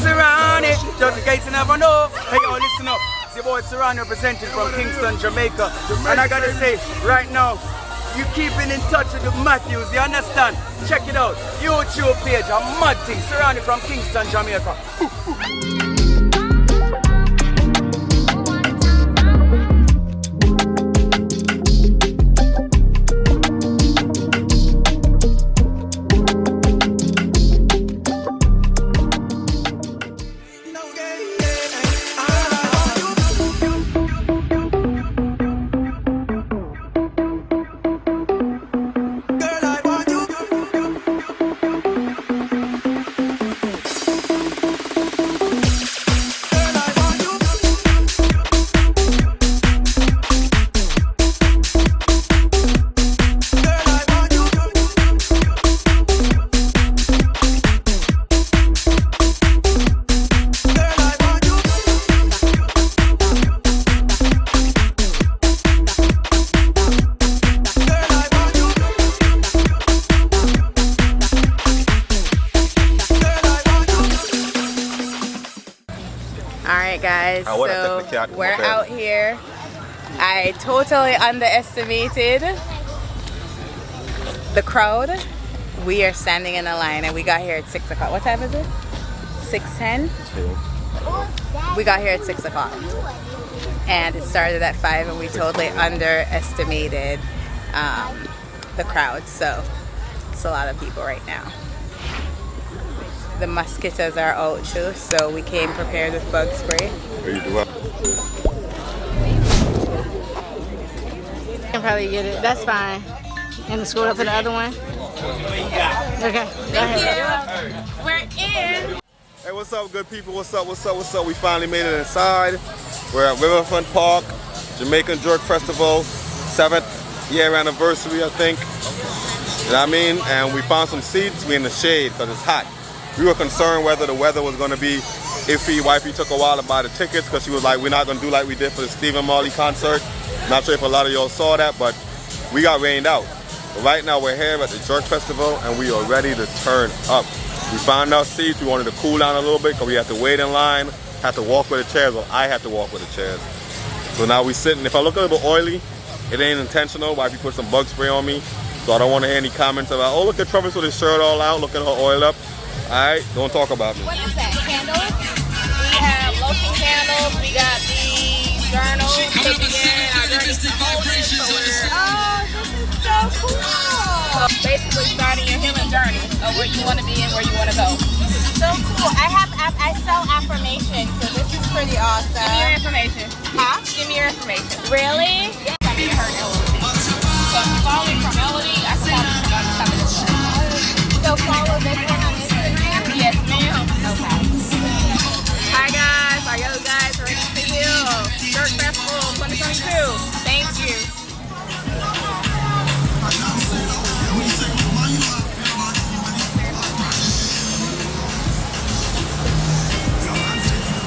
Serrani. Just in case you never know. Hey, yo, listen up. It's your boy Serrani representing from Kingston, Jamaica. And I gotta say, right now, you keeping in touch with the Matthews, you understand? Check it out. YouTube page, a mad thing. Serrani from Kingston, Jamaica. Guys, so we're out here. I totally underestimated the crowd. We are standing in a line and we got here at 6 o'clock. What time is it? 6:10? We got here at 6 o'clock and it started at 5 and we totally underestimated the crowd. So it's a lot of people right now. The mosquitoes are out too, so we came prepared with bug spray. How you doing? I can probably get it. That's fine. And scroll up to the other one. Okay. Thank you. We're in. Hey, what's up, good people? What's up? What's up? What's up? We finally made it inside. We're at Riverfront Park, Jamaican Jerk Festival, 7th year anniversary, I think. You know what I mean? And we found some seats. We're in the shade because it's hot. We were concerned whether the weather was going to be iffy. Wifey took a while to buy the tickets because she was like, we're not going to do like we did for the Stephen Marley concert. Not sure if a lot of y'all saw that, but we got rained out. But right now we're here at the Jerk Festival and we are ready to turn up. We found our seats. We wanted to cool down a little bit because we had to wait in line, had to walk with the chairs, or I had to walk with the chairs. So now we sitting. If I look a little oily, it ain't intentional. Wifey put some bug spray on me. So I don't want to hear any comments about, oh, look at Travis with his shirt all out, look at her oil up. Alright, don't talk about me. What is that? Candles? We have lotion candles, we got the journals, our journey holders, so oh, this is so cool. So basically starting your healing journey of where you want to be and where you want to go. So cool. I sell affirmations, so this is pretty awesome. Give me your information. Huh? Give me your information. Really? Yeah. I mean, her Melody. So if you follow me from Melody, I can follow you from some of this stuff. So follow this one on Instagram? Yes, ma'am. Okay. Hi guys, are you guys ready for you? Jerk Festival 2022. Thank you.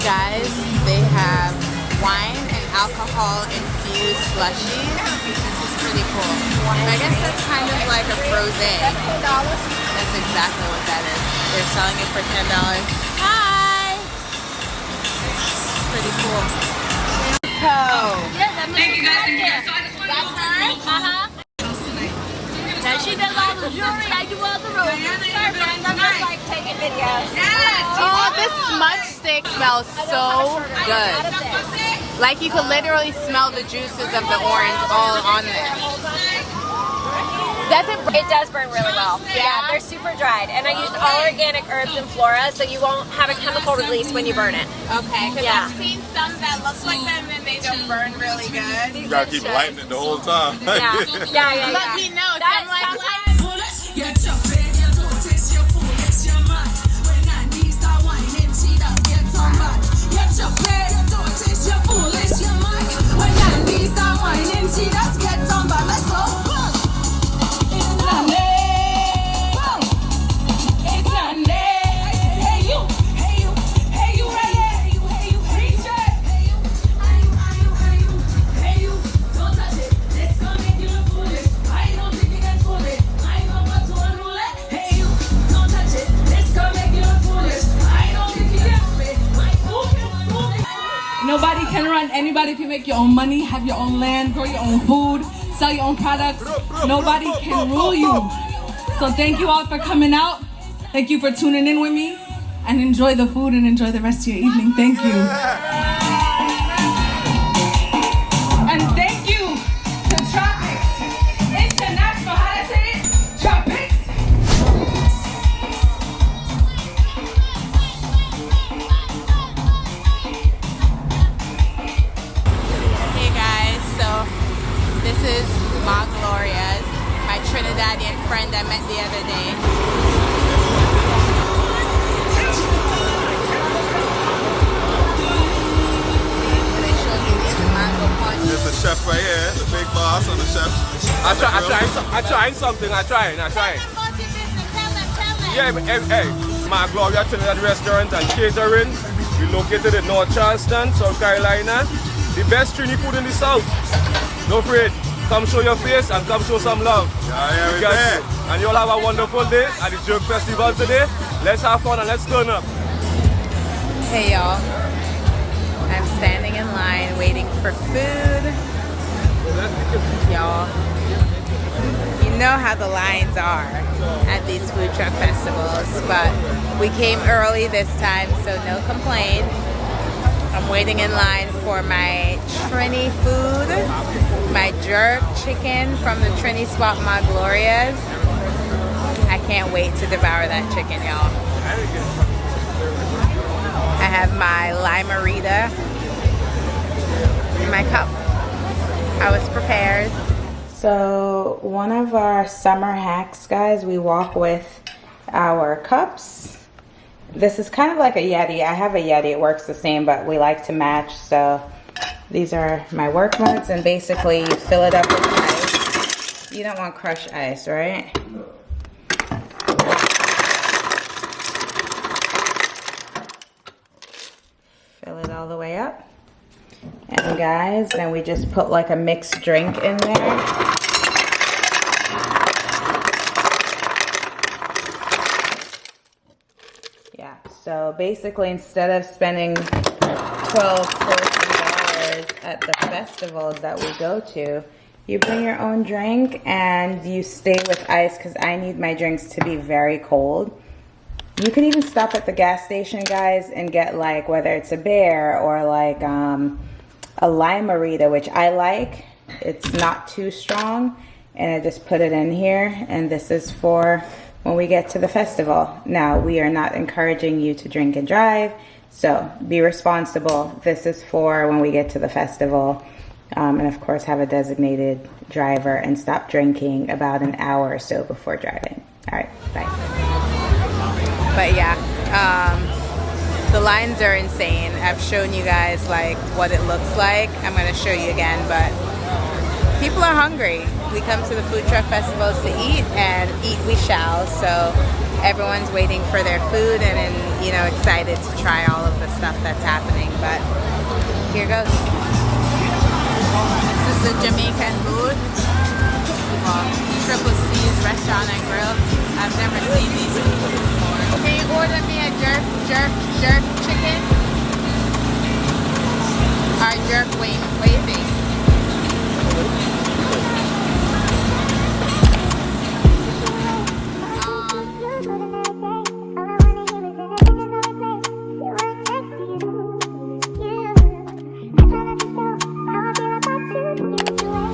Guys, they have wine and alcohol infused slushies. This is pretty cool. I guess that's kind of like a frosé. That's exactly what that is. They're selling it for $10. Hi! Pretty cool. Thank you guys in here. So I just want to know. Uh-huh. Now she does all the jewelry, I do all the room. I'm just like taking videos. Yes! Oh, this smudge stick smells so good. Like you could literally smell the juices of the orange all on there. Does it? It does burn really well. Yeah, they're super dried. And I used all organic herbs and flora, so you won't have a chemical release when you burn it. Okay, because Yeah. I've seen some that look like them and they don't burn really good. You gotta keep lighting it the whole time. Yeah. But he knows. That I'm like, run. Anybody can make your own money, have your own land, grow your own food, sell your own products. Nobody can rule you. So thank you all for coming out. Thank you for tuning in with me. And enjoy the food and enjoy the rest of your evening. Thank you. And thank you to Tropics International. How did I say it? Tropics. Hey guys, so this is Ma Gloria's, my Trinidadian friend I met the other day. There's the chef right here, the big boss on the chef. I'm trying something. Yeah, but hey, my Gloria Trinidad Restaurant and Catering. We located in North Charleston, South Carolina. The best Trini food in the South. Don't afraid. Come show your face and come show some love. Yeah, and you'll have a wonderful day at the Jerk Festival today. Let's have fun and let's turn up. Hey y'all, I'm standing in line waiting for food. Y'all, you know how the lines are at these food truck festivals, but we came early this time, so no complaints. I'm waiting in line for my Trini food, my jerk chicken from the Trini spot Ma Gloria's. I can't wait to devour that chicken, y'all. I have my limerita in my cup. I was prepared. So one of our summer hacks, guys, we walk with our cups. This is kind of like a Yeti. I have a Yeti, it works the same, but we like to match. So these are my work mugs, and basically you fill it up with ice. You don't want crushed ice, right? Fill it all the way up. And guys, then we just put like a mixed drink in there. Yeah, so basically instead of spending $12, $14 at the festivals that we go to, you bring your own drink and you stay with ice, because I need my drinks to be very cold. You can even stop at the gas station, guys, and get like, whether it's a bear or like a limerita, which I like. It's not too strong, and I just put it in here, and this is for when we get to the festival. Now, we are not encouraging you to drink and drive, so be responsible. This is for when we get to the festival, and of course have a designated driver, and stop drinking about an hour or so before driving. All right, bye. But yeah, the lines are insane. I've shown you guys like what it looks like. I'm gonna show you again, but people are hungry. We come to the food truck festivals to eat, and eat we shall. So everyone's waiting for their food and you know, excited to try all of the stuff that's happening. But here goes. This is the Jamaican booth, Triple C's Restaurant and Grill. I've never seen these people before. Can you order me a jerk chicken? Our jerk wings. What do you think?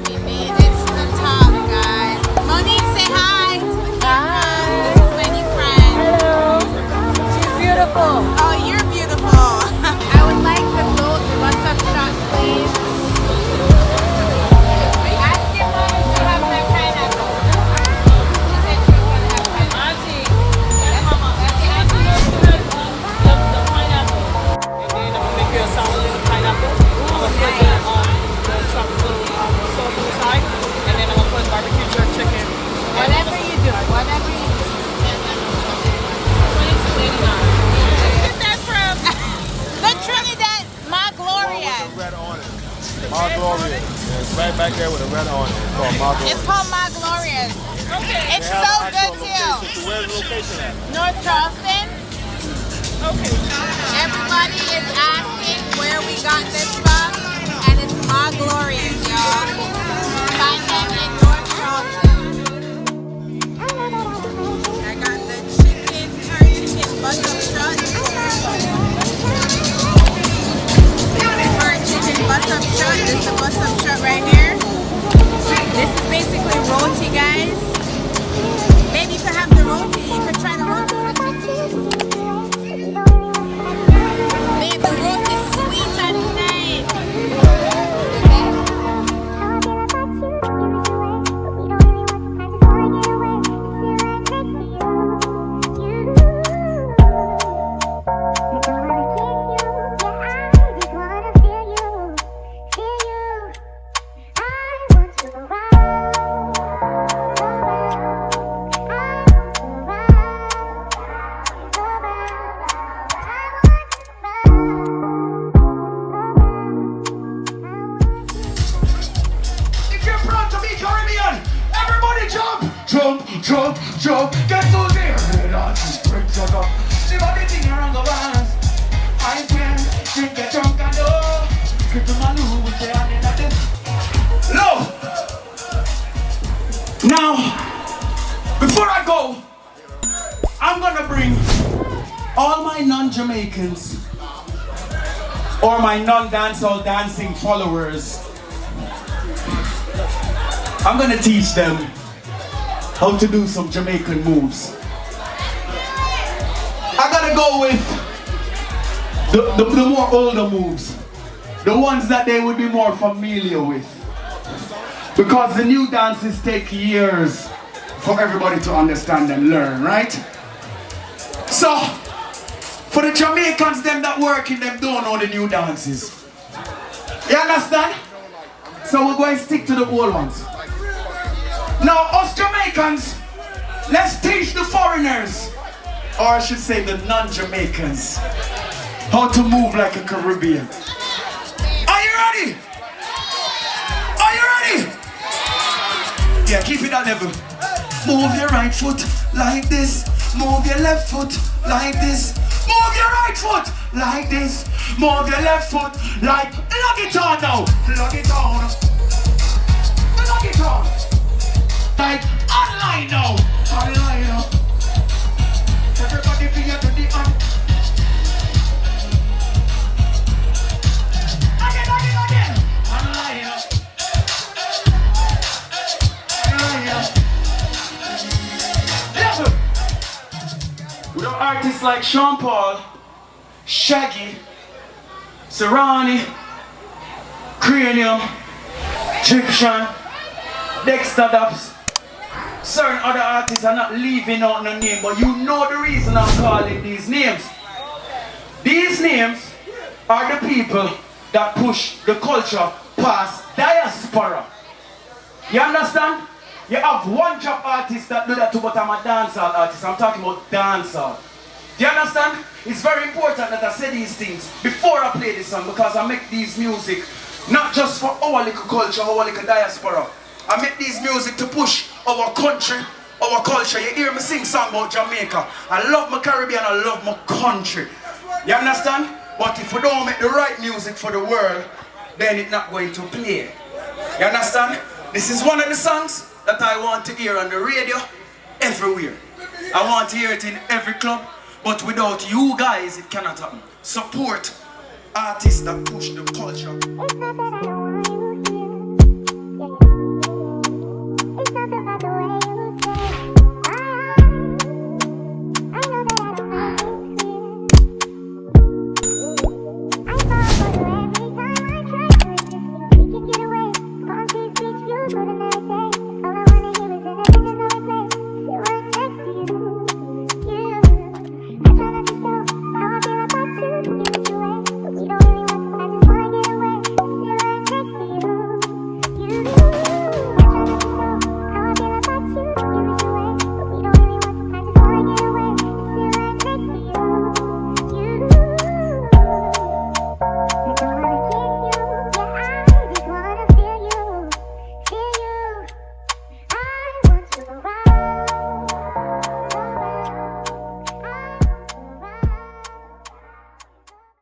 We made it to the top, guys. Monique, say hi. Hi. This is my new friend. Hello. She's beautiful. Oh, you're beautiful. I would like the goat buttock shot, please. Ask your mom if you have my pineapple. She said she was going to have pineapple. Auntie. That's mama. That's the auntie. The pineapple. And then I'm going to make you a salad with the pineapple. I'm going to put the tropical sauce on the side. And then I'm going to put barbecue jerk chicken. Whatever you do. Whatever you do. $22.89. Get that from the Trinidad Ma Gloria's. Red on it. Ma Gloria's. Yeah, it's right back there with a red on it. It's called Ma Gloria's. It's called Ma Gloria's. Okay. It's so good too. So where's the location at? North Charleston. Okay. Everybody is asking where we got this from. Joke, joke, guess who's here? Red hot, break shut up. See what the thing around the ones. I swear, drink get drunk and oh. Skip to my loo with the hand in at this. Low. Now, before I go, I'm gonna bring all my non-Jamaicans or my non-dancehall dancing followers. I'm gonna teach them how to do some Jamaican moves. I gotta go with the more older moves, the ones that they would be more familiar with. Because the new dances take years for everybody to understand and learn, right? So, for the Jamaicans, them that work in them don't know the new dances. You understand? So we're going to stick to the old ones. Now, us Jamaicans, let's teach the foreigners, or I should say the non-Jamaicans, how to move like a Caribbean. Are you ready? Are you ready? Yeah, keep it at level. Move your right foot like this. Move your left foot like this. Move your right foot like this. Move your left foot like... Lock it on now. Lock it on. Lock it on. Like online now. Online now. Everybody feel to the on. Again. Online now. With artists like Sean Paul, Shaggy, Serrani, Cranium, Egyptian, Dexter Dubs. Certain other artists are not leaving out no name, but you know the reason I'm calling these names. These names are the people that push the culture past diaspora. You understand? You have one job artist that do that too, but I'm a dancehall artist. I'm talking about dancehall. Do you understand? It's very important that I say these things before I play this song, because I make these music not just for our little culture, our little diaspora. I make these music to push our country, our culture. You hear me sing song about Jamaica. I love my Caribbean, I love my country. You understand? But if we don't make the right music for the world, then it's not going to play. You understand? This is one of the songs that I want to hear on the radio everywhere. I want to hear it in every club, but without you guys, it cannot happen. Support artists that push the culture.